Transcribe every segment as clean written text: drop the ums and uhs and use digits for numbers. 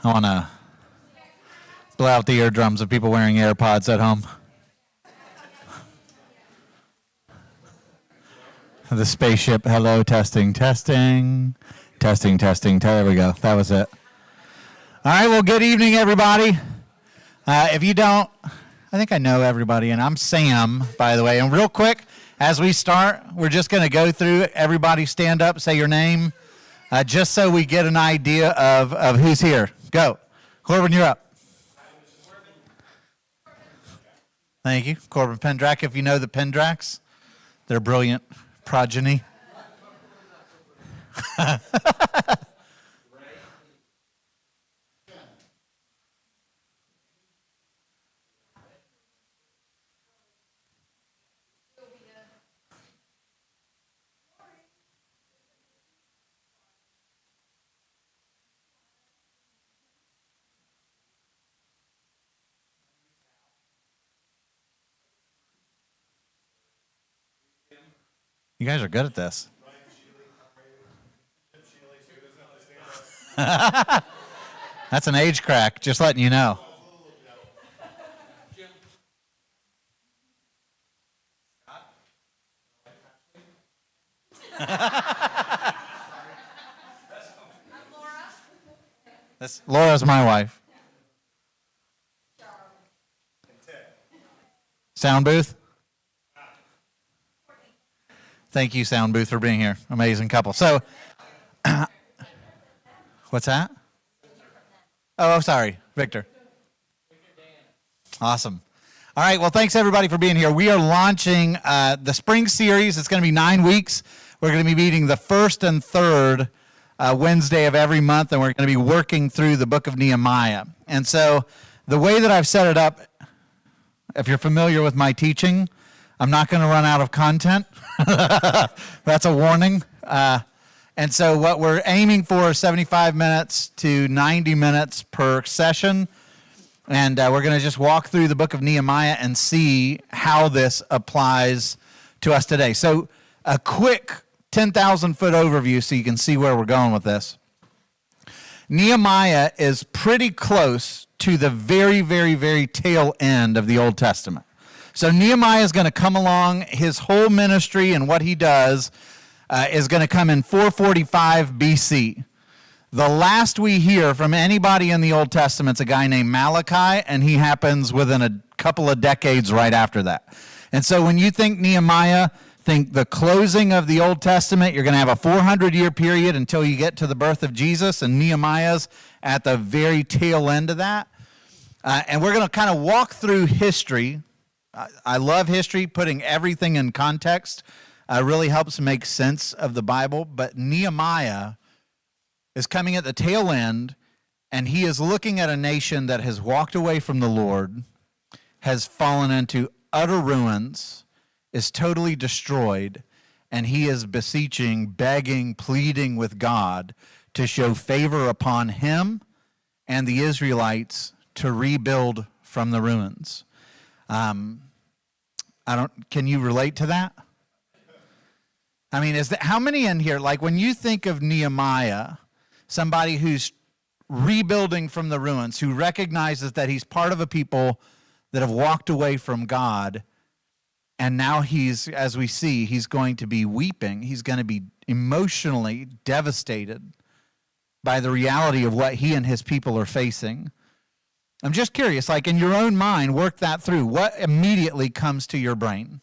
I want to blow out the eardrums of people wearing AirPods at home. The spaceship, hello, testing. There we go. That was it. All right, well, good evening, everybody. If you don't, I think I know everybody, and I'm Sam, by the way. And real quick, as we start, we're just going to go through it. Everybody stand up, say your name, just so we get an idea of who's here. Go. Corbin, you're up. Thank you. Corbin Pendrak, if you know the Pendraks, they're brilliant progeny. You guys are good at this. That's an age crack, just letting you know. Laura's my wife. Sound booth? Thank you, Sound Booth, for being here. Amazing couple. So, what's that? Oh, sorry, Victor. Awesome. All right, well, thanks, everybody, for being here. We are launching the spring series. It's going to be 9 weeks. We're going to be meeting the first and third Wednesday of every month, and we're going to be working through the book of Nehemiah. And so the way that I've set it up, if you're familiar with my teaching, I'm not going to run out of content. That's a warning. And so what we're aiming for is 75 minutes to 90 minutes per session. And we're going to just walk through the book of Nehemiah and see how this applies to us today. So a quick 10,000-foot overview so you can see where we're going with this. Nehemiah is pretty close to the very, very, very tail end of the Old Testament. So Nehemiah is going to come along. His whole ministry and what he does is going to come in 445 BC. The last we hear from anybody in the Old Testament is a guy named Malachi, and he happens within a couple of decades right after that. And so when you think Nehemiah, think the closing of the Old Testament, you're going to have a 400-year period until you get to the birth of Jesus, and Nehemiah's at the very tail end of that. And we're going to kind of walk through history. I love history. Putting everything in context really helps make sense of the Bible. But Nehemiah is coming at the tail end, and he is looking at a nation that has walked away from the Lord, has fallen into utter ruins, is totally destroyed, and he is beseeching, begging, pleading with God to show favor upon him and the Israelites to rebuild from the ruins. Can you relate to that? I mean, how many in here, like when you think of Nehemiah, somebody who's rebuilding from the ruins, who recognizes that he's part of a people that have walked away from God, and now as we see, he's going to be weeping. He's going to be emotionally devastated by the reality of what he and his people are facing. I'm just curious, like in your own mind, work that through. What immediately comes to your brain?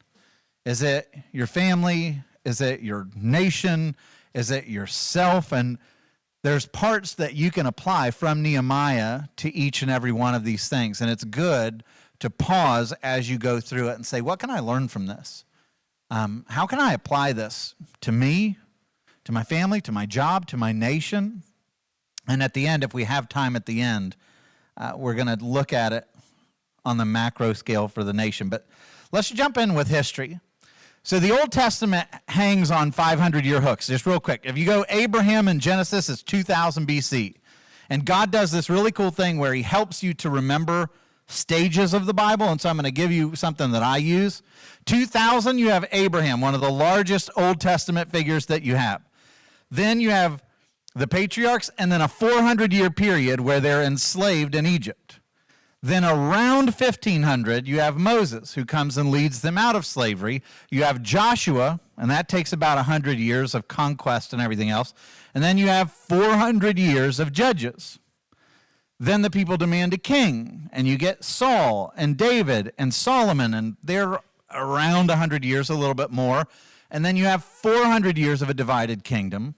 Is it your family? Is it your nation? Is it yourself? And there's parts that you can apply from Nehemiah to each and every one of these things. And it's good to pause as you go through it and say, what can I learn from this? How can I apply this to me, to my family, to my job, to my nation? And at the end, if we have time at the end, we're going to look at it on the macro scale for the nation. But let's jump in with history. So the Old Testament hangs on 500-year hooks. Just real quick. If you go Abraham in Genesis, it's 2000 BC. And God does this really cool thing where he helps you to remember stages of the Bible. And so I'm going to give you something that I use. 2000, you have Abraham, one of the largest Old Testament figures that you have. Then you have the patriarchs, and then a 400-year period where they're enslaved in Egypt. Then around 1500, you have Moses, who comes and leads them out of slavery. You have Joshua, and that takes about 100 years of conquest and everything else. And then you have 400 years of judges. Then the people demand a king, and you get Saul and David and Solomon, and they're around 100 years, a little bit more. And then you have 400 years of a divided kingdom.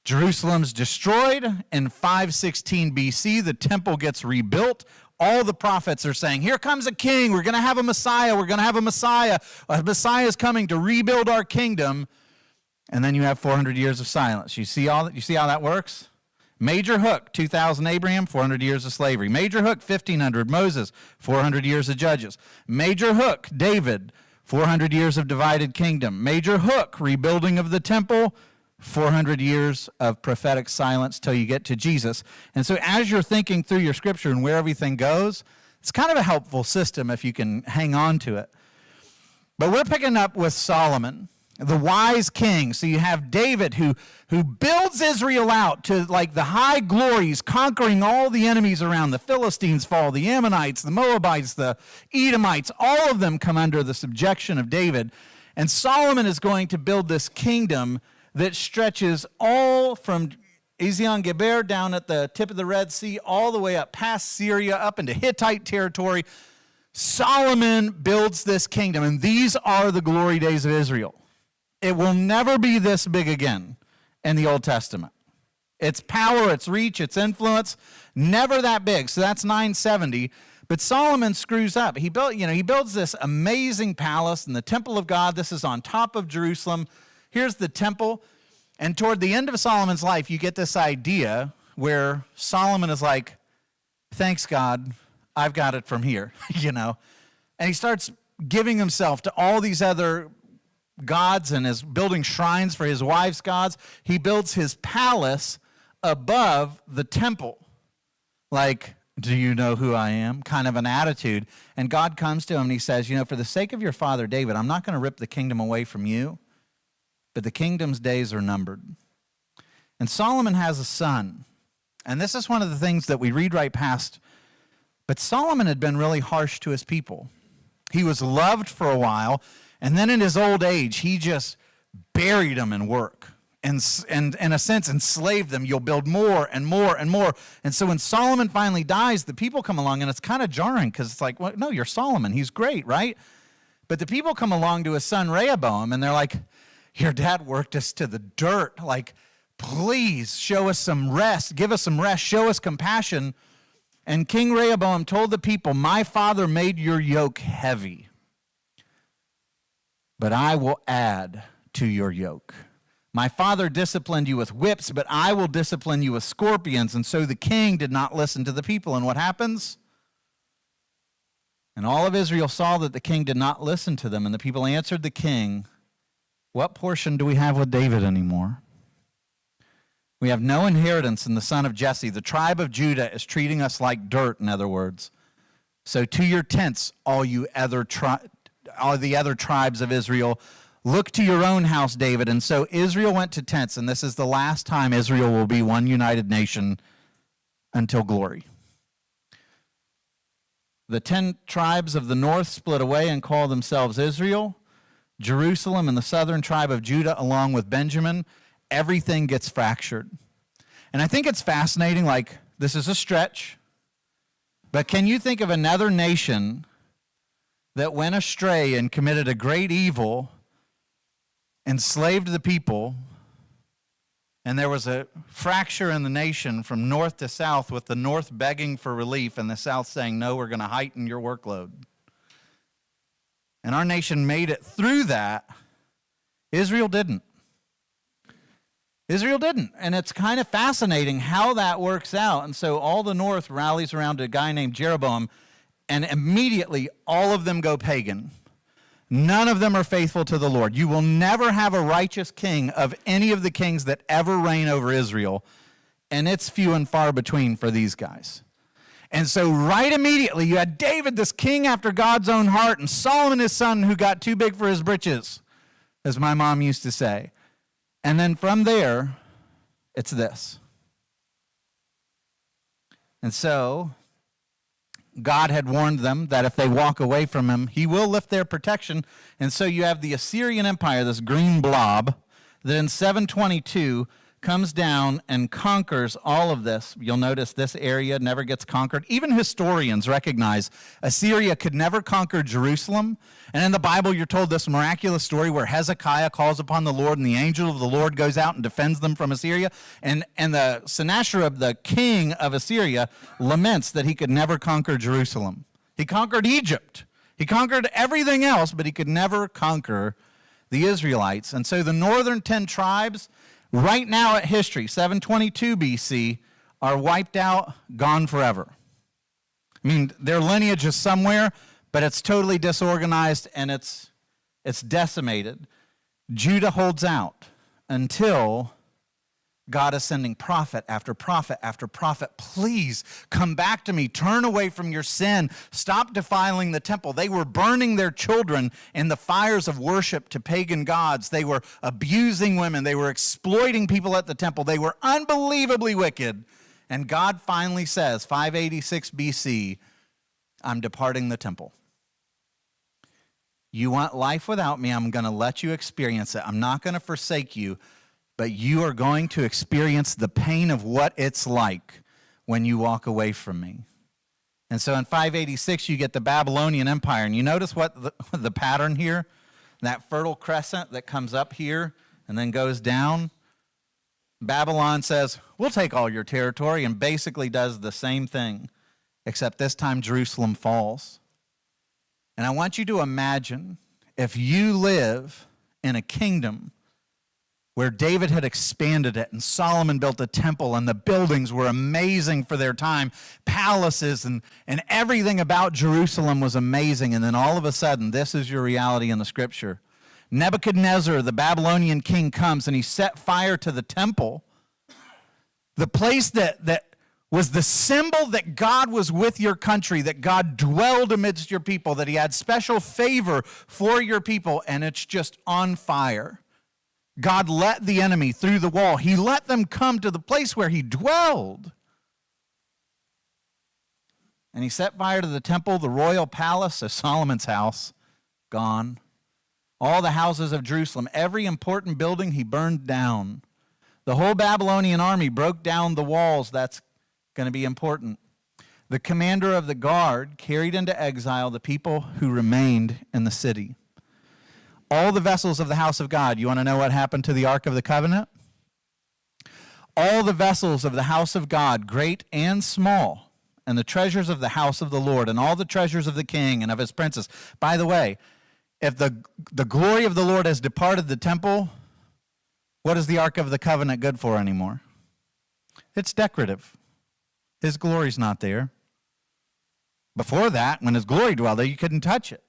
Jerusalem's destroyed in 516 BC. The temple gets rebuilt. All the prophets are saying, here comes a king. We're going to have a Messiah. We're going to have a Messiah. A Messiah is coming to rebuild our kingdom. And then you have 400 years of silence. You see how that works? Major hook, 2000 Abraham, 400 years of slavery. Major hook, 1500 Moses, 400 years of judges. Major hook, David, 400 years of divided kingdom. Major hook, rebuilding of the temple, 400 years of prophetic silence till you get to Jesus. And so as you're thinking through your scripture and where everything goes, it's kind of a helpful system if you can hang on to it. But we're picking up with Solomon, the wise king. So you have David who builds Israel out to like the high glories, conquering all the enemies around. The Philistines fall, the Ammonites, the Moabites, the Edomites, all of them come under the subjection of David. And Solomon is going to build this kingdom that stretches all from Ezion Geber down at the tip of the Red Sea, all the way up past Syria, up into Hittite territory. Solomon builds this kingdom, and these are the glory days of Israel. It will never be this big again in the Old Testament. Its power, its reach, its influence, never that big. So that's 970. But Solomon screws up. He builds this amazing palace in the temple of God. This is on top of Jerusalem. Here's the temple, and toward the end of Solomon's life, you get this idea where Solomon is like, thanks, God, I've got it from here, And he starts giving himself to all these other gods and is building shrines for his wife's gods. He builds his palace above the temple. Like, do you know who I am? Kind of an attitude. And God comes to him and he says, for the sake of your father David, I'm not going to rip the kingdom away from you. But the kingdom's days are numbered. And Solomon has a son. And this is one of the things that we read right past. But Solomon had been really harsh to his people. He was loved for a while, and then in his old age, he just buried them in work. And in a sense, enslaved them. You'll build more and more and more. And so when Solomon finally dies, the people come along, and it's kind of jarring because it's like, well, no, you're Solomon. He's great, right? But the people come along to his son Rehoboam, and they're like, your dad worked us to the dirt. Like, please show us some rest. Give us some rest. Show us compassion. And King Rehoboam told the people, my father made your yoke heavy, but I will add to your yoke. My father disciplined you with whips, but I will discipline you with scorpions. And so the king did not listen to the people. And what happens? And all of Israel saw that the king did not listen to them. And the people answered the king, what portion do we have with David anymore? We have no inheritance in the son of Jesse. The tribe of Judah is treating us like dirt, in other words. So to your tents, all the other tribes of Israel. Look to your own house, David. And so Israel went to tents, and this is the last time Israel will be one united nation until glory. The 10 tribes of the north split away and call themselves Israel. Jerusalem and the southern tribe of Judah, along with Benjamin, everything gets fractured. And I think it's fascinating, like, this is a stretch, but can you think of another nation that went astray and committed a great evil, enslaved the people, and there was a fracture in the nation from north to south, with the north begging for relief and the south saying, no, we're going to heighten your workload. And our nation made it through that. Israel didn't. Israel didn't. And it's kind of fascinating how that works out. And so all the north rallies around a guy named Jeroboam, and immediately all of them go pagan. None of them are faithful to the Lord. You will never have a righteous king of any of the kings that ever reign over Israel. And it's few and far between for these guys. And so right immediately, you had David, this king after God's own heart, and Solomon, his son, who got too big for his britches, as my mom used to say. And then from there, It's this. And so God had warned them that if they walk away from him, he will lift their protection. And so you have the Assyrian Empire, this green blob, that in 722 comes down and conquers all of this. You'll notice this area never gets conquered. Even historians recognize Assyria could never conquer Jerusalem. And in the Bible, you're told this miraculous story where Hezekiah calls upon the Lord and the angel of the Lord goes out and defends them from Assyria. And the Sennacherib, the king of Assyria, laments that he could never conquer Jerusalem. He conquered Egypt. He conquered everything else, but he could never conquer the Israelites. And so the northern 10 tribes, right now at history, 722 BC, are wiped out, gone forever. I mean, their lineage is somewhere, but it's totally disorganized and it's decimated. Judah holds out until God is sending prophet after prophet after prophet. Please come back to me. Turn away from your sin. Stop defiling the temple. They were burning their children in the fires of worship to pagan gods. They were abusing women. They were exploiting people at the temple. They were unbelievably wicked. And God finally says, 586 BC, I'm departing the temple. You want life without me, I'm going to let you experience it. I'm not going to forsake you. But you are going to experience the pain of what it's like when you walk away from me. And so in 586, you get the Babylonian Empire. And you notice what the pattern here? That fertile crescent that comes up here and then goes down. Babylon says, we'll take all your territory, and basically does the same thing, except this time Jerusalem falls. And I want you to imagine if you live in a kingdom where David had expanded it and Solomon built a temple and the buildings were amazing for their time, palaces and everything about Jerusalem was amazing. And then all of a sudden, this is your reality in the scripture. Nebuchadnezzar, the Babylonian king, comes and he set fire to the temple, the place that was the symbol that God was with your country, that God dwelled amidst your people, that he had special favor for your people, and it's just on fire. God let the enemy through the wall. He let them come to the place where he dwelled. And he set fire to the temple, the royal palace of Solomon's house, gone. All the houses of Jerusalem, every important building he burned down. The whole Babylonian army broke down the walls. That's going to be important. The commander of the guard carried into exile the people who remained in the city. All the vessels of the house of God. You want to know what happened to the Ark of the Covenant? All the vessels of the house of God, great and small, and the treasures of the house of the Lord, and all the treasures of the king and of his princes. By the way, if the glory of the Lord has departed the temple, what is the Ark of the Covenant good for anymore? It's decorative. His glory's not there. Before that, when his glory dwelled there, you couldn't touch it.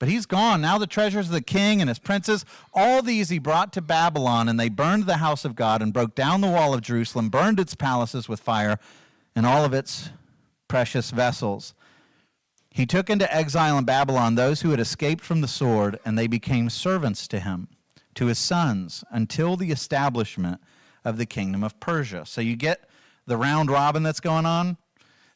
But he's gone. Now the treasures of the king and his princes, all these he brought to Babylon, and they burned the house of God and broke down the wall of Jerusalem, burned its palaces with fire and all of its precious vessels. He took into exile in Babylon those who had escaped from the sword, and they became servants to him, to his sons, until the establishment of the kingdom of Persia. So you get the round robin that's going on.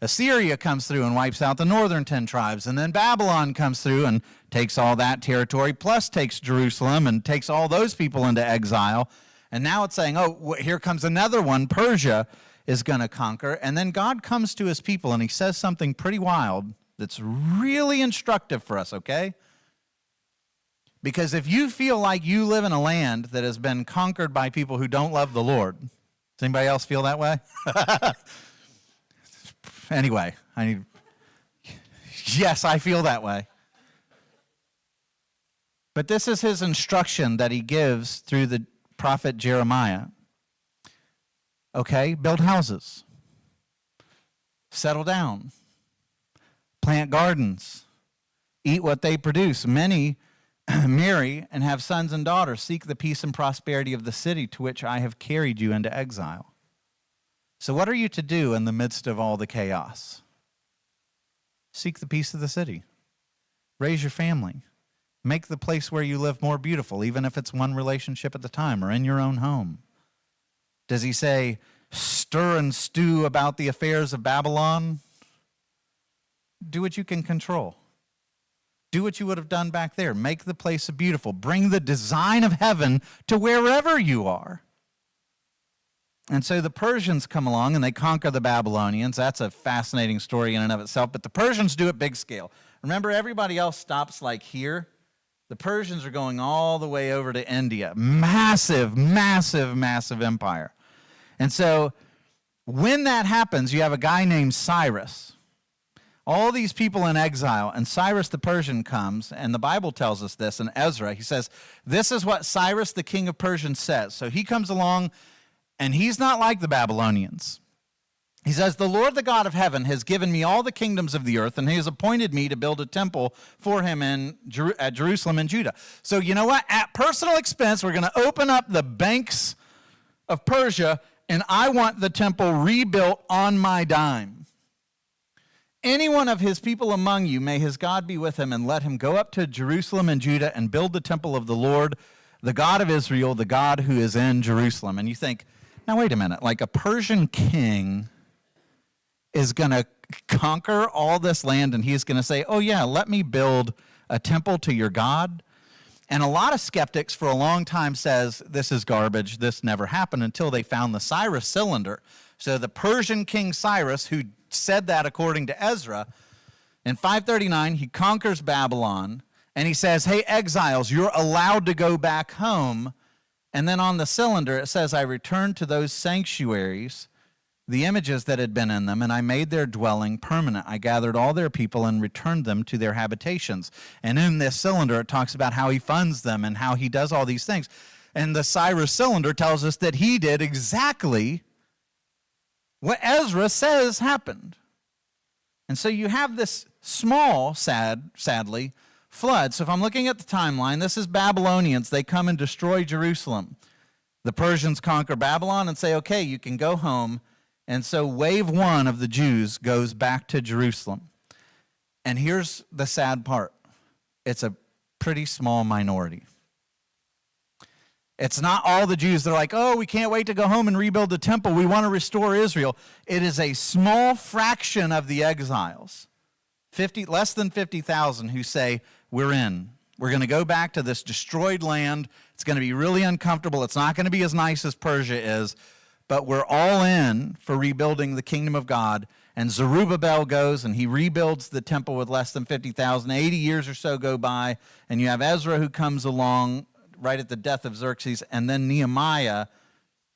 Assyria comes through and wipes out the northern 10 tribes, and then Babylon comes through and takes all that territory, plus takes Jerusalem and takes all those people into exile. And now it's saying, oh, here comes another one. Persia is going to conquer. And then God comes to his people, and he says something pretty wild that's really instructive for us, okay? Because if you feel like you live in a land that has been conquered by people who don't love the Lord, does anybody else feel that way? Anyway, yes, I feel that way. But this is his instruction that he gives through the prophet Jeremiah. Okay, build houses. Settle down. Plant gardens. Eat what they produce. Many marry and have sons and daughters. Seek the peace and prosperity of the city to which I have carried you into exile. So what are you to do in the midst of all the chaos? Seek the peace of the city. Raise your family. Make the place where you live more beautiful, even if it's one relationship at a time or in your own home. Does he say, stir and stew about the affairs of Babylon? Do what you can control. Do what you would have done back there. Make the place beautiful. Bring the design of heaven to wherever you are. And so the Persians come along and they conquer the Babylonians. That's a fascinating story in and of itself. But the Persians do it big scale. Remember, everybody else stops like here. The Persians are going all the way over to India. Massive, massive, massive empire. And so when that happens, you have a guy named Cyrus. All these people in exile, and Cyrus the Persian comes, and the Bible tells us this in Ezra. He says, this is what Cyrus the king of Persia says. So he comes along, and he's not like the Babylonians. He says, the Lord, the God of heaven, has given me all the kingdoms of the earth, and he has appointed me to build a temple for him at Jerusalem and Judah. So you know what? At personal expense, we're going to open up the banks of Persia, and I want the temple rebuilt on my dime. Any one of his people among you, may his God be with him, and let him go up to Jerusalem and Judah and build the temple of the Lord, the God of Israel, the God who is in Jerusalem. And you think, now wait a minute, like a Persian king is going to conquer all this land, and he's going to say, oh yeah, let me build a temple to your God? And a lot of skeptics for a long time says, this is garbage, this never happened, until they found the Cyrus cylinder. So the Persian king Cyrus, who said that according to Ezra, in 539, he conquers Babylon, and he says, hey, exiles, you're allowed to go back home. And then on the cylinder, it says, I returned to those sanctuaries, the images that had been in them, and I made their dwelling permanent. I gathered all their people and returned them to their habitations. And in this cylinder, it talks about how he funds them and how he does all these things. And the Cyrus cylinder tells us that he did exactly what Ezra says happened. And so you have this small, sadly, flood. So if I'm looking at the timeline, this is Babylonians. They come and destroy Jerusalem. The Persians conquer Babylon and say, okay, you can go home. And so wave one of the Jews goes back to Jerusalem. And here's the sad part. It's a pretty small minority. It's not all the Jews. They're like, oh, we can't wait to go home and rebuild the temple. We want to restore Israel. It is a small fraction of the exiles, less than 50,000, who say, we're in. We're going to go back to this destroyed land. It's going to be really uncomfortable. It's not going to be as nice as Persia is, but we're all in for rebuilding the kingdom of God. And Zerubbabel goes and he rebuilds the temple with less than 50,000. 80 years or so go by, and you have Ezra who comes along right at the death of Xerxes, and then Nehemiah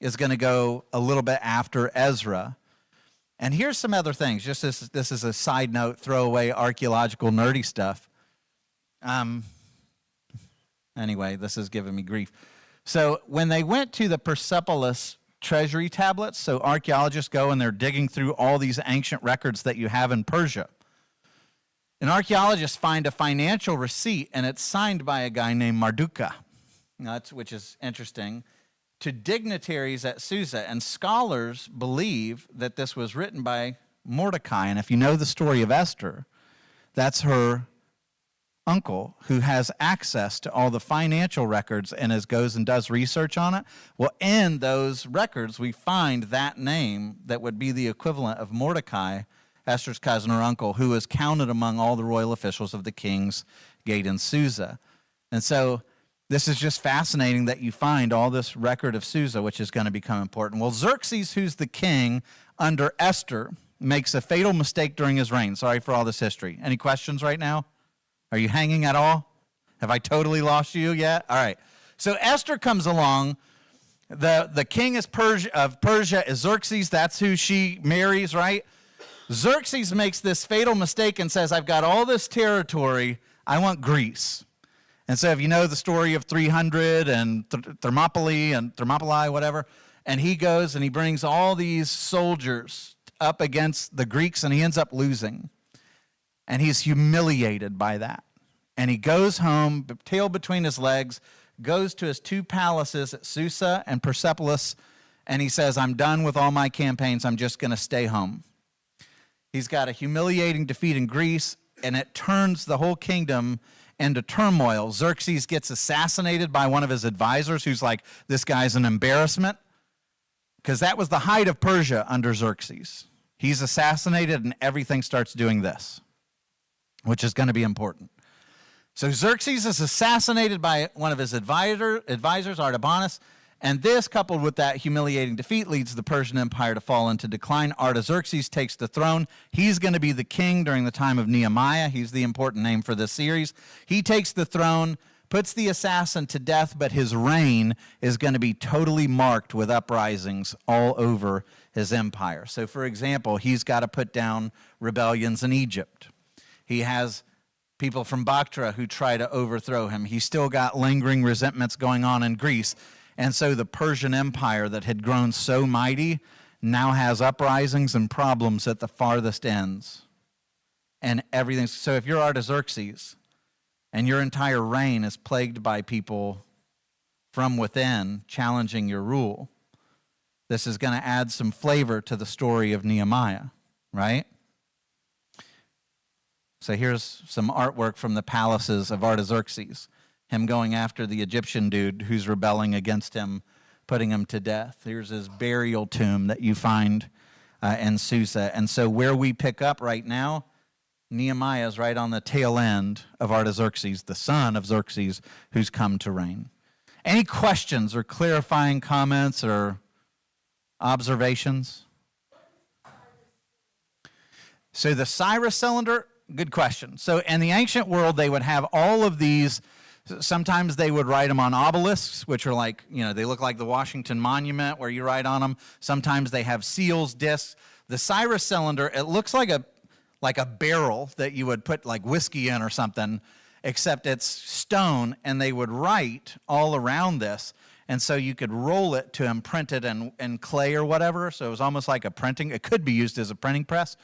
is going to go a little bit after Ezra. And here's some other things. Just this is a side note, throwaway archaeological nerdy stuff. Anyway, this is giving me grief. So when they went to the Persepolis treasury tablets, so archaeologists go and they're digging through all these ancient records that you have in Persia. An archaeologist find a financial receipt, and it's signed by a guy named Marduk, which is interesting, to dignitaries at Susa. And scholars believe that this was written by Mordecai. And if you know the story of Esther, that's her uncle who has access to all the financial records and goes and does research on it. Well, in those records, we find that name that would be the equivalent of Mordecai, Esther's cousin or uncle, who is counted among all the royal officials of the king's gate in Susa. And so this is just fascinating that you find all this record of Susa, which is going to become important. Well, Xerxes, who's the king under Esther, makes a fatal mistake during his reign. Sorry for all this history. Any questions right now? Are you hanging at all? Have I totally lost you yet? All right. So Esther comes along. The king of Persia is Xerxes. That's who she marries, right? Xerxes makes this fatal mistake and says, I've got all this territory. I want Greece. And so if you know the story of 300 and Thermopylae, whatever, and he goes and he brings all these soldiers up against the Greeks, and he ends up losing. And he's humiliated by that. And he goes home, tail between his legs, goes to his two palaces at Susa and Persepolis, and he says, I'm done with all my campaigns. I'm just going to stay home. He's got a humiliating defeat in Greece, and it turns the whole kingdom into turmoil. Xerxes gets assassinated by one of his advisors who's like, this guy's an embarrassment. because that was the height of Persia under Xerxes. He's assassinated and everything starts doing this, which is going to be important. So Xerxes is assassinated by one of his advisors, Artabanus, and this, coupled with that humiliating defeat, leads the Persian Empire to fall into decline. Artaxerxes takes the throne. He's going to be the king during the time of Nehemiah. He's the important name for this series. He takes the throne, puts the assassin to death, but his reign is going to be totally marked with uprisings all over his empire. So, for example, he's got to put down rebellions in Egypt. He has people from Bactria who try to overthrow him. He's still got lingering resentments going on in Greece. And so the Persian Empire that had grown so mighty now has uprisings and problems at the farthest ends. And everything. So if you're Artaxerxes and your entire reign is plagued by people from within challenging your rule, this is going to add some flavor to the story of Nehemiah, right? So here's some artwork from the palaces of Artaxerxes, him going after the Egyptian dude who's rebelling against him, putting him to death. Here's his burial tomb that you find in Susa. And so where we pick up right now, Nehemiah is right on the tail end of Artaxerxes, the son of Xerxes, who's come to reign. Any questions or clarifying comments or observations? So the Cyrus cylinder, good question. So in the ancient world, they would have all of these. Sometimes they would write them on obelisks, which are like, they look like the Washington Monument where you write on them. Sometimes they have seals, discs. The Cyrus cylinder, it looks like a barrel that you would put like whiskey in or something, except it's stone, and they would write all around this. And so you could roll it to imprint it in clay or whatever. So it was almost like a printing. It could be used as a printing press.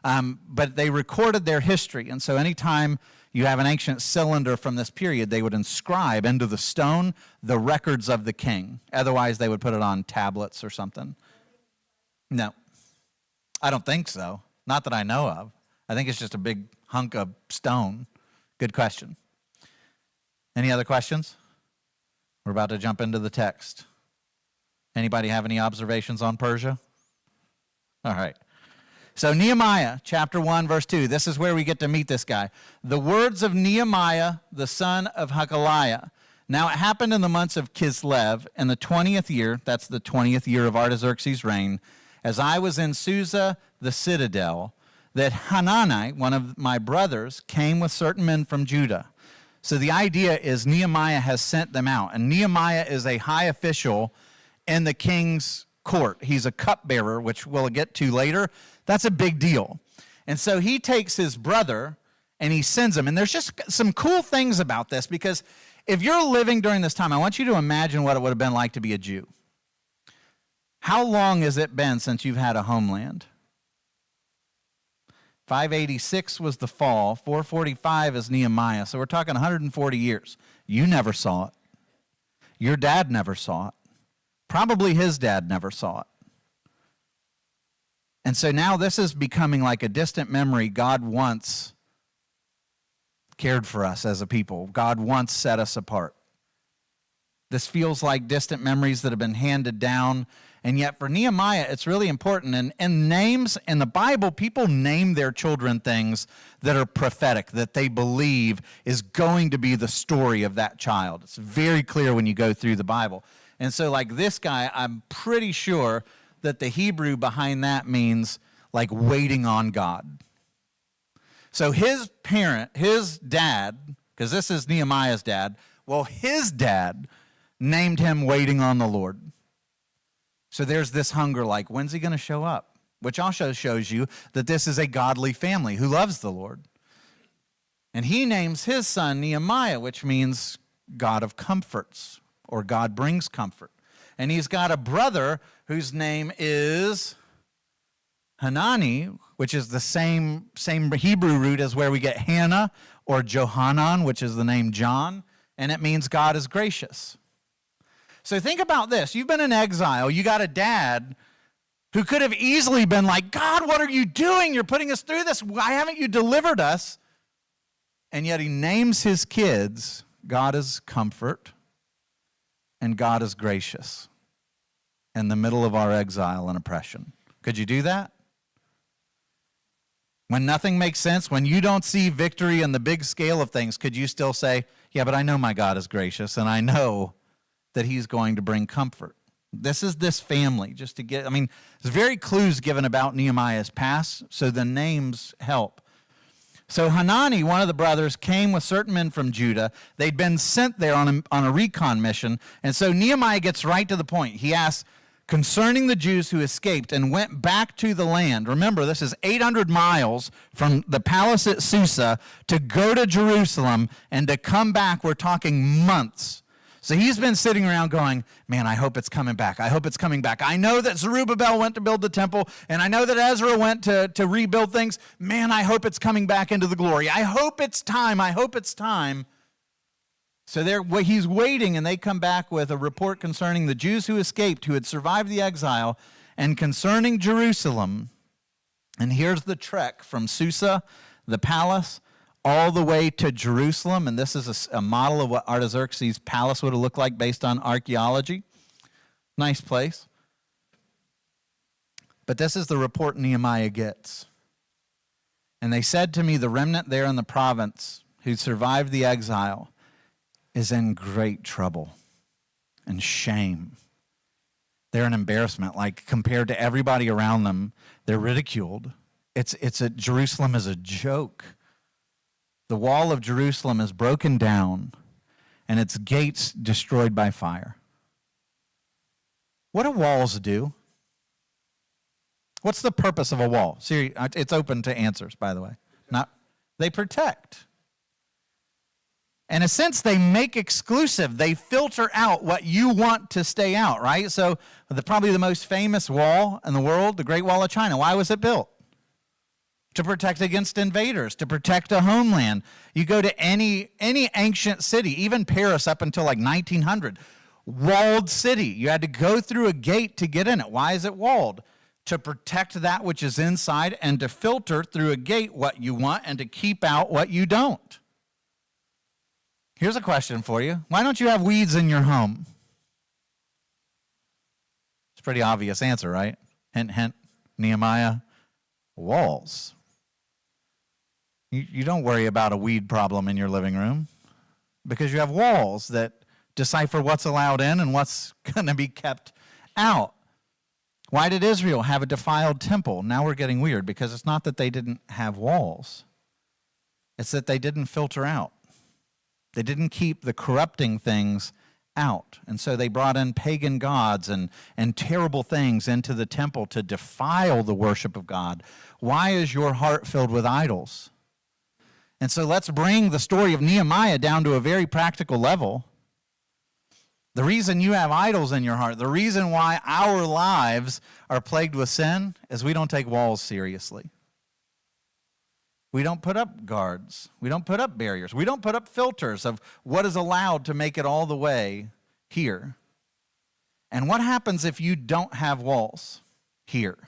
But they recorded their history. And so anytime you have an ancient cylinder from this period, they would inscribe into the stone the records of the king. Otherwise, they would put it on tablets or something. No, I don't think so. Not that I know of. I think it's just a big hunk of stone. Good question. Any other questions? We're about to jump into the text. Anybody have any observations on Persia? All right. So Nehemiah, chapter 1, verse 2, this is where we get to meet this guy. The words of Nehemiah, the son of Hakaliah. Now it happened in the months of Kislev, in the 20th year, that's the 20th year of Artaxerxes' reign, as I was in Susa, the citadel, that Hanani, one of my brothers, came with certain men from Judah. So the idea is Nehemiah has sent them out, and Nehemiah is a high official in the king's court. He's a cupbearer, which we'll get to later. That's a big deal. And so he takes his brother and he sends him. And there's just some cool things about this, because if you're living during this time, I want you to imagine what it would have been like to be a Jew. How long has it been since you've had a homeland? 586 was the fall. 445 is Nehemiah. So we're talking 140 years. You never saw it. Your dad never saw it. Probably his dad never saw it. And so now this is becoming like a distant memory. God once cared for us as a people. God once set us apart. This feels like distant memories that have been handed down. And yet for Nehemiah, it's really important. And names in the Bible, people name their children things that are prophetic, that they believe is going to be the story of that child. It's very clear when you go through the Bible. And so like this guy, I'm pretty sure that the Hebrew behind that means like waiting on God. So his parent, his dad, because this is Nehemiah's dad, well, his dad named him waiting on the Lord. So there's this hunger like, when's he going to show up? Which also shows you that this is a godly family who loves the Lord. And he names his son Nehemiah, which means God of comforts, or God brings comfort. And he's got a brother whose name is Hanani, which is the same Hebrew root as where we get Hannah, or Johanan, which is the name John, and it means God is gracious. So think about this. You've been in exile. You got a dad who could have easily been like, God, what are you doing? You're putting us through this. Why haven't you delivered us? And yet he names his kids, God is comfort and God is gracious. in the middle of our exile and oppression? Could you do that? When nothing makes sense, when you don't see victory in the big scale of things, could you still say, yeah, but I know my God is gracious, and I know that he's going to bring comfort? This is this family, just to get, there's very clues given about Nehemiah's past, so the names help. So Hanani, one of the brothers, came with certain men from Judah. They'd been sent there on a recon mission, and so Nehemiah gets right to the point. He asks, concerning the Jews who escaped and went back to the land. Remember, this is 800 miles from the palace at Susa to go to Jerusalem and to come back. We're talking months. So he's been sitting around going, man, I hope it's coming back. I hope it's coming back. I know that Zerubbabel went to build the temple, and I know that Ezra went to rebuild things. Man, I hope it's coming back into the glory. I hope it's time. I hope it's time. So he's waiting, and they come back with a report concerning the Jews who escaped, who had survived the exile, and concerning Jerusalem. And here's the trek from Susa, the palace, all the way to Jerusalem. And this is a model of what Artaxerxes' palace would have looked like based on archaeology. Nice place. But this is the report Nehemiah gets. And they said to me, the remnant there in the province who survived the exile is in great trouble and shame. They're an embarrassment. Like, compared to everybody around them, they're ridiculed. Jerusalem is a joke. The wall of Jerusalem is broken down and its gates destroyed by fire. What do walls do? What's the purpose of a wall? Seriously, it's open to answers, by the way. They protect. In a sense, they make exclusive. They filter out what you want to stay out, right? So probably the most famous wall in the world, the Great Wall of China, why was it built? To protect against invaders, to protect a homeland. You go to any ancient city, even Paris up until like 1900, walled city. You had to go through a gate to get in it. Why is it walled? To protect that which is inside and to filter through a gate what you want and to keep out what you don't. Here's a question for you. Why don't you have weeds in your home? It's a pretty obvious answer, right? Hint, hint, Nehemiah, walls. You don't worry about a weed problem in your living room because you have walls that decipher what's allowed in and what's going to be kept out. Why did Israel have a defiled temple? Now we're getting weird because it's not that they didn't have walls. It's that they didn't filter out. They didn't keep the corrupting things out. And so they brought in pagan gods and terrible things into the temple to defile the worship of God. Why is your heart filled with idols? And so let's bring the story of Nehemiah down to a very practical level. The reason you have idols in your heart, the reason why our lives are plagued with sin is we don't take walls seriously. We don't put up guards. We don't put up barriers. We don't put up filters of what is allowed to make it all the way here. And what happens if you don't have walls here?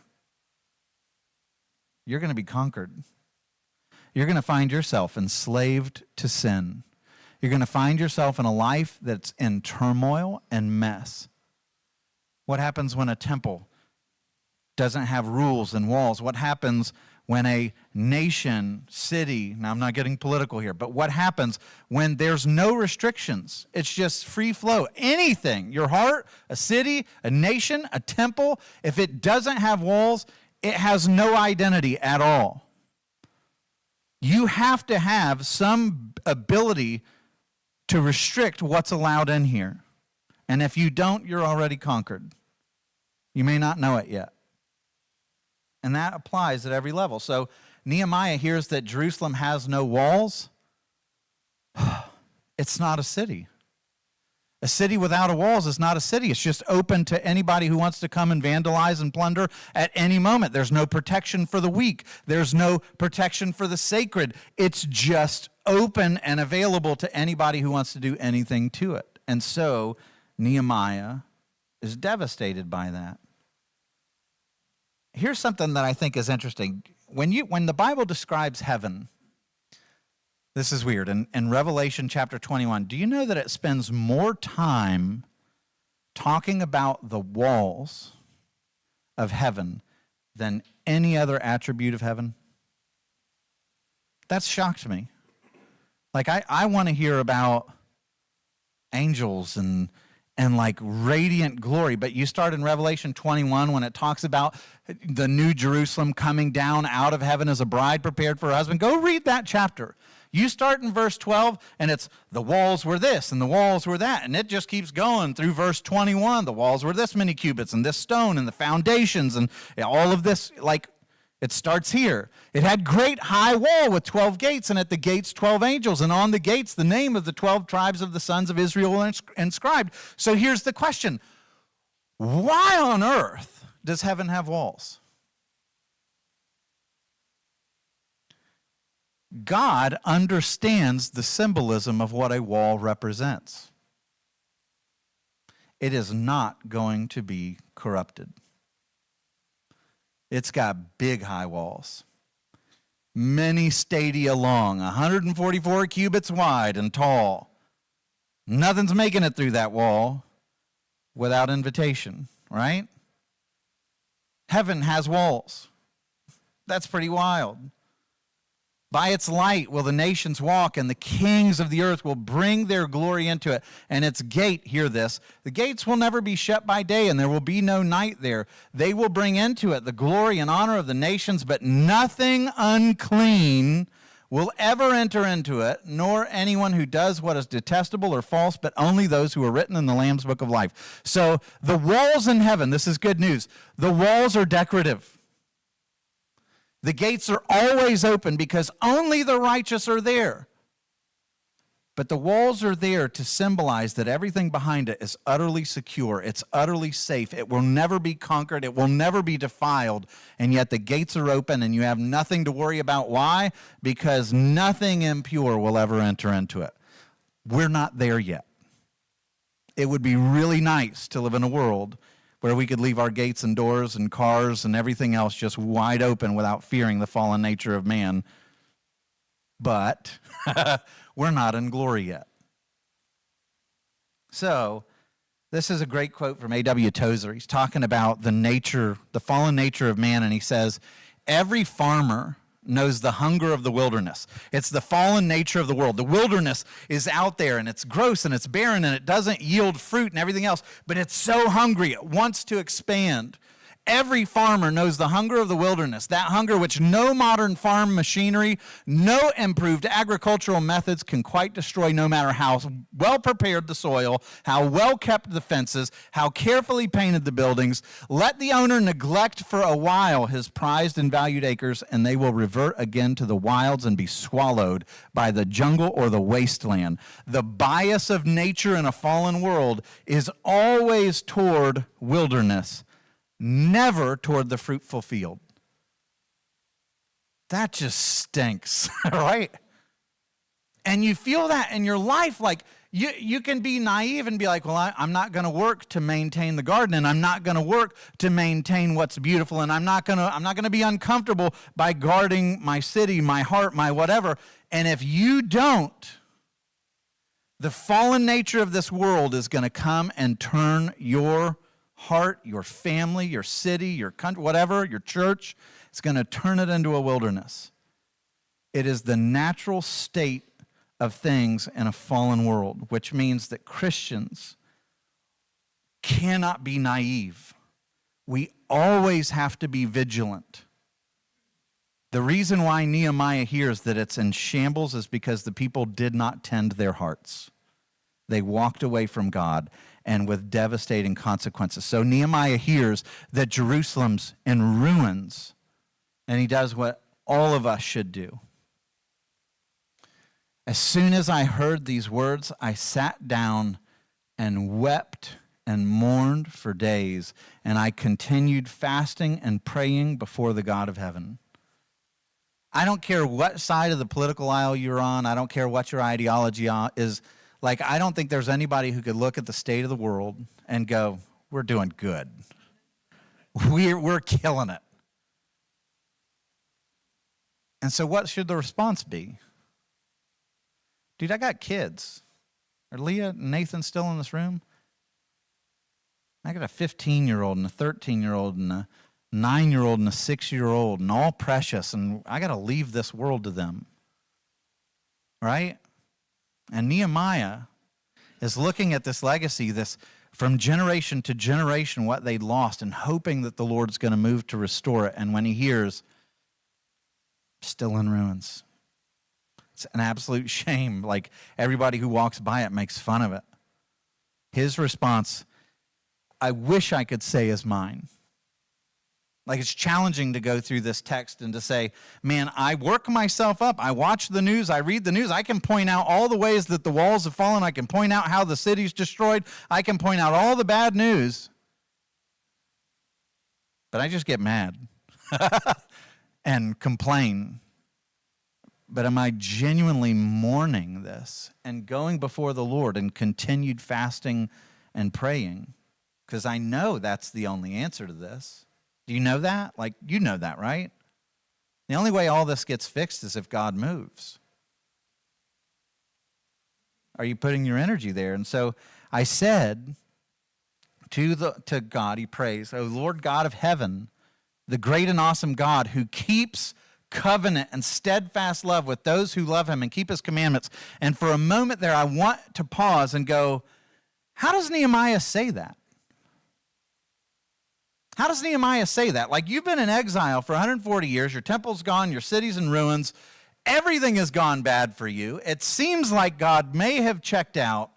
You're going to be conquered. You're going to find yourself enslaved to sin. You're going to find yourself in a life that's in turmoil and mess. What happens when a temple doesn't have rules and walls? What happens when a nation, city, now I'm not getting political here, but what happens when there's no restrictions? It's just free flow. Anything, your heart, a city, a nation, a temple, if it doesn't have walls, it has no identity at all. You have to have some ability to restrict what's allowed in here. And if you don't, you're already conquered. You may not know it yet. And that applies at every level. So Nehemiah hears that Jerusalem has no walls. It's not a city. A city without walls is not a city. It's just open to anybody who wants to come and vandalize and plunder at any moment. There's no protection for the weak. There's no protection for the sacred. It's just open and available to anybody who wants to do anything to it. And so Nehemiah is devastated by that. Here's something that I think is interesting. When the Bible describes heaven, this is weird. In Revelation chapter 21, do you know that it spends more time talking about the walls of heaven than any other attribute of heaven? That's shocked me. Like, I want to hear about angels and like radiant glory, but you start in Revelation 21 when it talks about the new Jerusalem coming down out of heaven as a bride prepared for her husband. Go read that chapter. You start in verse 12, and it's the walls were this, and the walls were that, and it just keeps going through verse 21. The walls were this many cubits, and this stone, and the foundations, and all of this, like, it starts here. It had great high wall with 12 gates, and at the gates 12 angels, and on the gates the name of the 12 tribes of the sons of Israel inscribed. So here's the question. Why on earth does heaven have walls? God understands the symbolism of what a wall represents. It is not going to be corrupted. It's got big high walls, many stadia long, 144 cubits wide and tall. Nothing's making it through that wall without invitation, right? Heaven has walls. That's pretty wild. By its light will the nations walk, and the kings of the earth will bring their glory into it. And its gate, hear this, the gates will never be shut by day, and there will be no night there. They will bring into it the glory and honor of the nations, but nothing unclean will ever enter into it, nor anyone who does what is detestable or false, but only those who are written in the Lamb's book of life. So the walls in heaven, this is good news, the walls are decorative. The gates are always open because only the righteous are there. But the walls are there to symbolize that everything behind it is utterly secure. It's utterly safe. It will never be conquered. It will never be defiled. And yet the gates are open and you have nothing to worry about. Why? Because nothing impure will ever enter into it. We're not there yet. It would be really nice to live in a world where we could leave our gates and doors and cars and everything else just wide open without fearing the fallen nature of man. But we're not in glory yet. So, this is a great quote from A.W. Tozer. He's talking about the fallen nature of man, and he says, every farmer knows the hunger of the wilderness. It's the fallen nature of the world. The wilderness is out there, and it's gross, and it's barren, and it doesn't yield fruit and everything else, but it's so hungry. It wants to expand. Every farmer knows the hunger of the wilderness, that hunger which no modern farm machinery, no improved agricultural methods can quite destroy, no matter how well prepared the soil, how well kept the fences, how carefully painted the buildings. Let the owner neglect for a while his prized and valued acres, and they will revert again to the wilds and be swallowed by the jungle or the wasteland. The bias of nature in a fallen world is always toward wilderness, never toward the fruitful field. That just stinks, right? And you feel that in your life. Like you can be naive and be like, well, I'm not going to work to maintain the garden, and I'm not going to work to maintain what's beautiful, and I'm not going to be uncomfortable by guarding my city, my heart, my whatever. And if you don't, the fallen nature of this world is going to come and turn your heart, your family, your city, your country, whatever, your church, it's going to turn it into a wilderness. It is the natural state of things in a fallen world, which means that Christians cannot be naive. We always have to be vigilant. The reason why Nehemiah hears that it's in shambles is because the people did not tend their hearts. They walked away from God, and with devastating consequences. So Nehemiah hears that Jerusalem's in ruins, and he does what all of us should do. As soon as I heard these words, I sat down and wept and mourned for days, and I continued fasting and praying before the God of heaven. I don't care what side of the political aisle you're on. I don't care what your ideology is. Like, I don't think there's anybody who could look at the state of the world and go, we're doing good. We're killing it. And so what should the response be? Dude, I got kids. Are Leah and Nathan still in this room? I got a 15-year-old and a 13-year-old and a 9-year-old and a 6-year-old, and all precious, and I got to leave this world to them. Right? And Nehemiah is looking at this legacy, this from generation to generation, what they lost, and hoping that the Lord's going to move to restore it. And when he hears, still in ruins. It's an absolute shame. Like, everybody who walks by it makes fun of it. His response, I wish I could say is mine. Like, it's challenging to go through this text and to say, man, I work myself up. I watch the news. I read the news. I can point out all the ways that the walls have fallen. I can point out how the city's destroyed. I can point out all the bad news. But I just get mad and complain. But am I genuinely mourning this and going before the Lord and continued fasting and praying? Because I know that's the only answer to this. Do you know that? Like, you know that, right? The only way all this gets fixed is if God moves. Are you putting your energy there? And so I said to God, he prays, O Lord God of heaven, the great and awesome God who keeps covenant and steadfast love with those who love him and keep his commandments. And for a moment there, I want to pause and go, how does Nehemiah say that? How does Nehemiah say that? Like, you've been in exile for 140 years, your temple's gone, your city's in ruins, everything has gone bad for you. It seems like God may have checked out,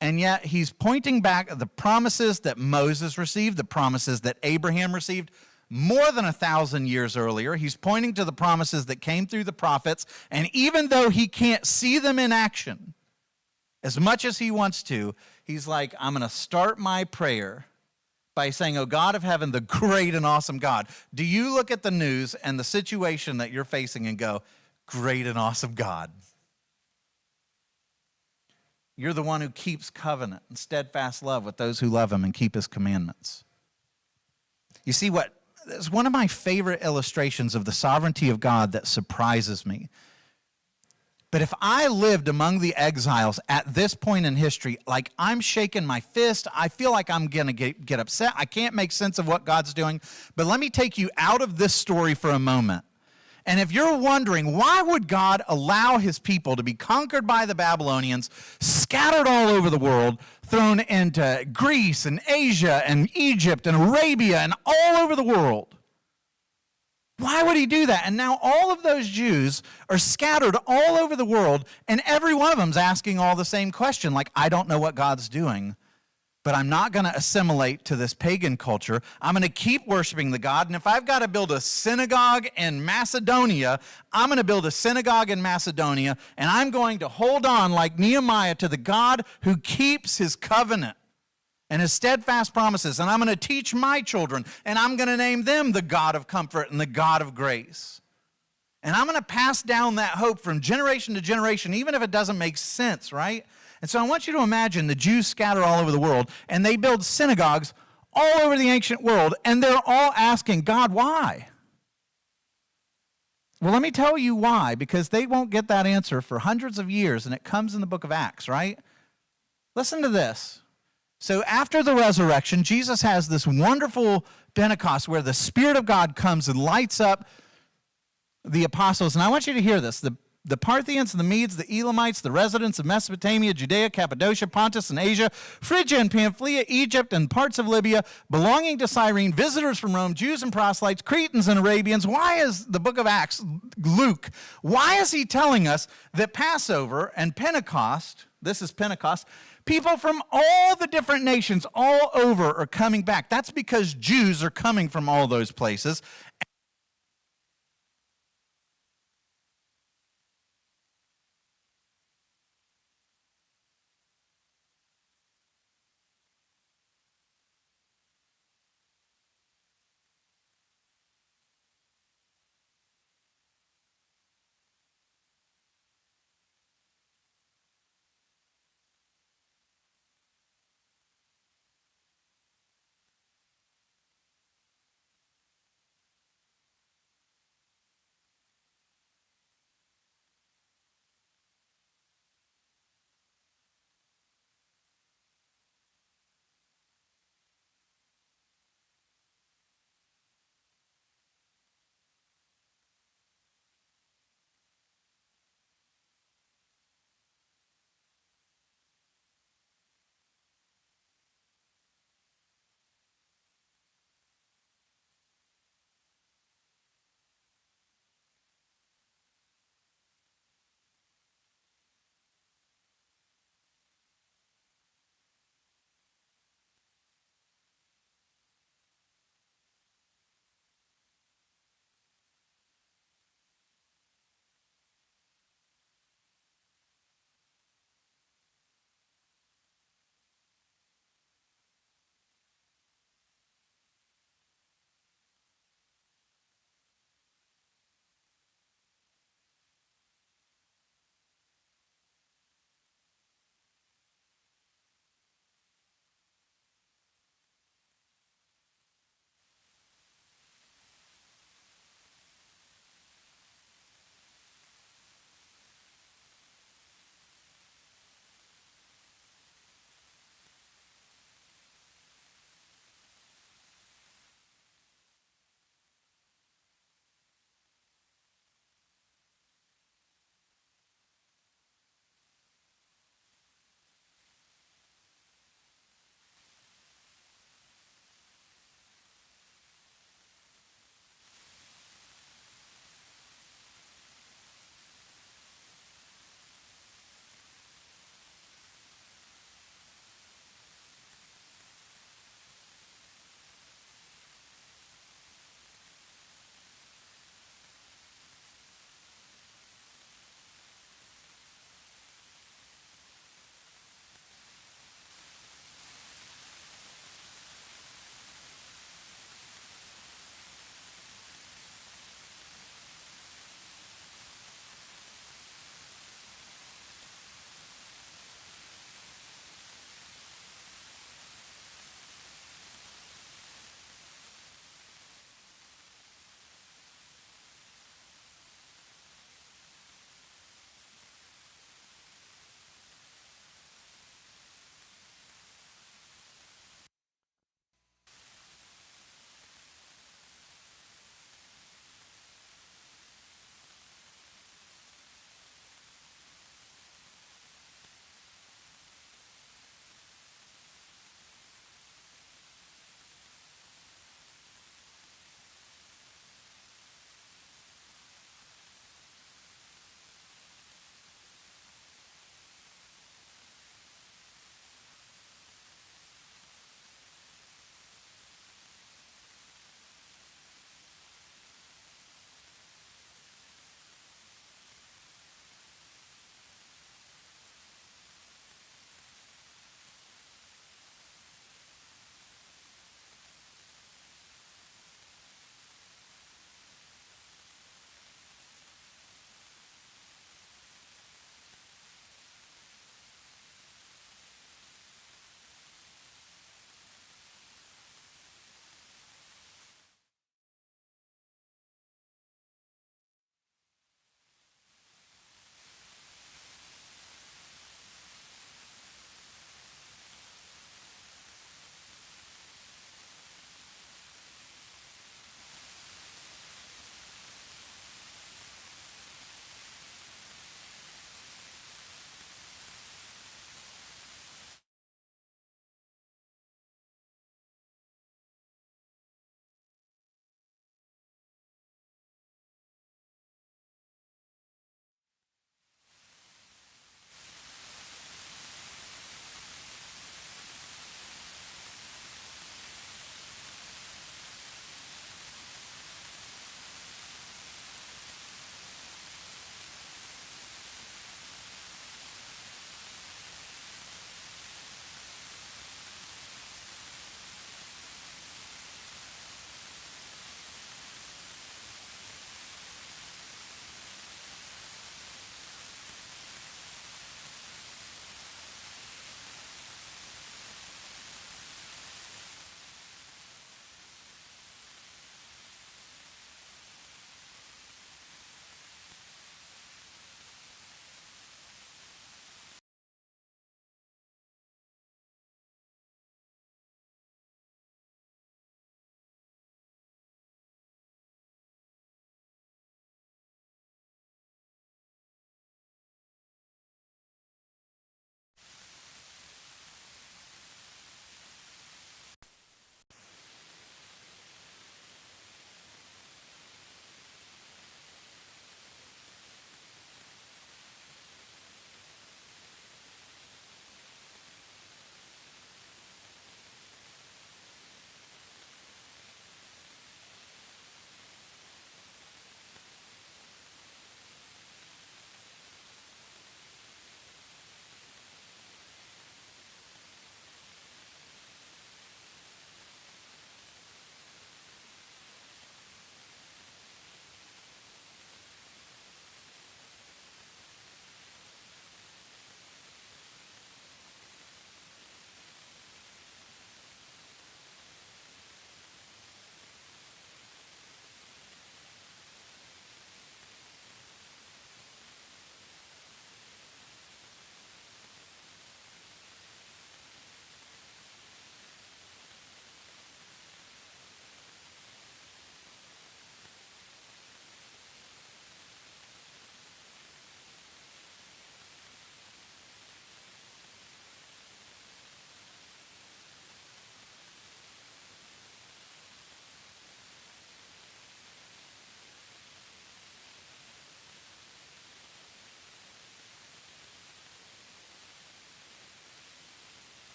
and yet he's pointing back at the promises that Moses received, the promises that Abraham received more than 1,000 years earlier. He's pointing to the promises that came through the prophets, and even though he can't see them in action as much as he wants to, he's like, I'm going to start my prayer by saying, oh, God of heaven, the great and awesome God. Do you look at the news and the situation that you're facing and go, great and awesome God? You're the one who keeps covenant and steadfast love with those who love him and keep his commandments. You see, it's one of my favorite illustrations of the sovereignty of God that surprises me. But if I lived among the exiles at this point in history, like, I'm shaking my fist, I feel like I'm going to get upset. I can't make sense of what God's doing. But let me take you out of this story for a moment. And if you're wondering, why would God allow his people to be conquered by the Babylonians, scattered all over the world, thrown into Greece and Asia and Egypt and Arabia and all over the world? Why would he do that? And now all of those Jews are scattered all over the world, and every one of them's asking all the same question, like, I don't know what God's doing, but I'm not going to assimilate to this pagan culture. I'm going to keep worshiping the God, and if I've got to build a synagogue in Macedonia, I'm going to build a synagogue in Macedonia, and I'm going to hold on like Nehemiah to the God who keeps his covenant and his steadfast promises, and I'm going to teach my children, and I'm going to name them the God of comfort and the God of grace. And I'm going to pass down that hope from generation to generation, even if it doesn't make sense, right? And so I want you to imagine the Jews scatter all over the world, and they build synagogues all over the ancient world, and they're all asking, God, why? Well, let me tell you why, because they won't get that answer for hundreds of years, and it comes in the book of Acts, right? Listen to this. So after the resurrection, Jesus has this wonderful Pentecost where the Spirit of God comes and lights up the apostles. And I want you to hear this. The Parthians and the Medes, the Elamites, the residents of Mesopotamia, Judea, Cappadocia, Pontus, and Asia, Phrygia and Pamphylia, Egypt, and parts of Libya, belonging to Cyrene, visitors from Rome, Jews and proselytes, Cretans and Arabians. Why is the book of Acts, Luke, why is he telling us that Passover and Pentecost, this is Pentecost, people from all the different nations all over are coming back? That's because Jews are coming from all those places,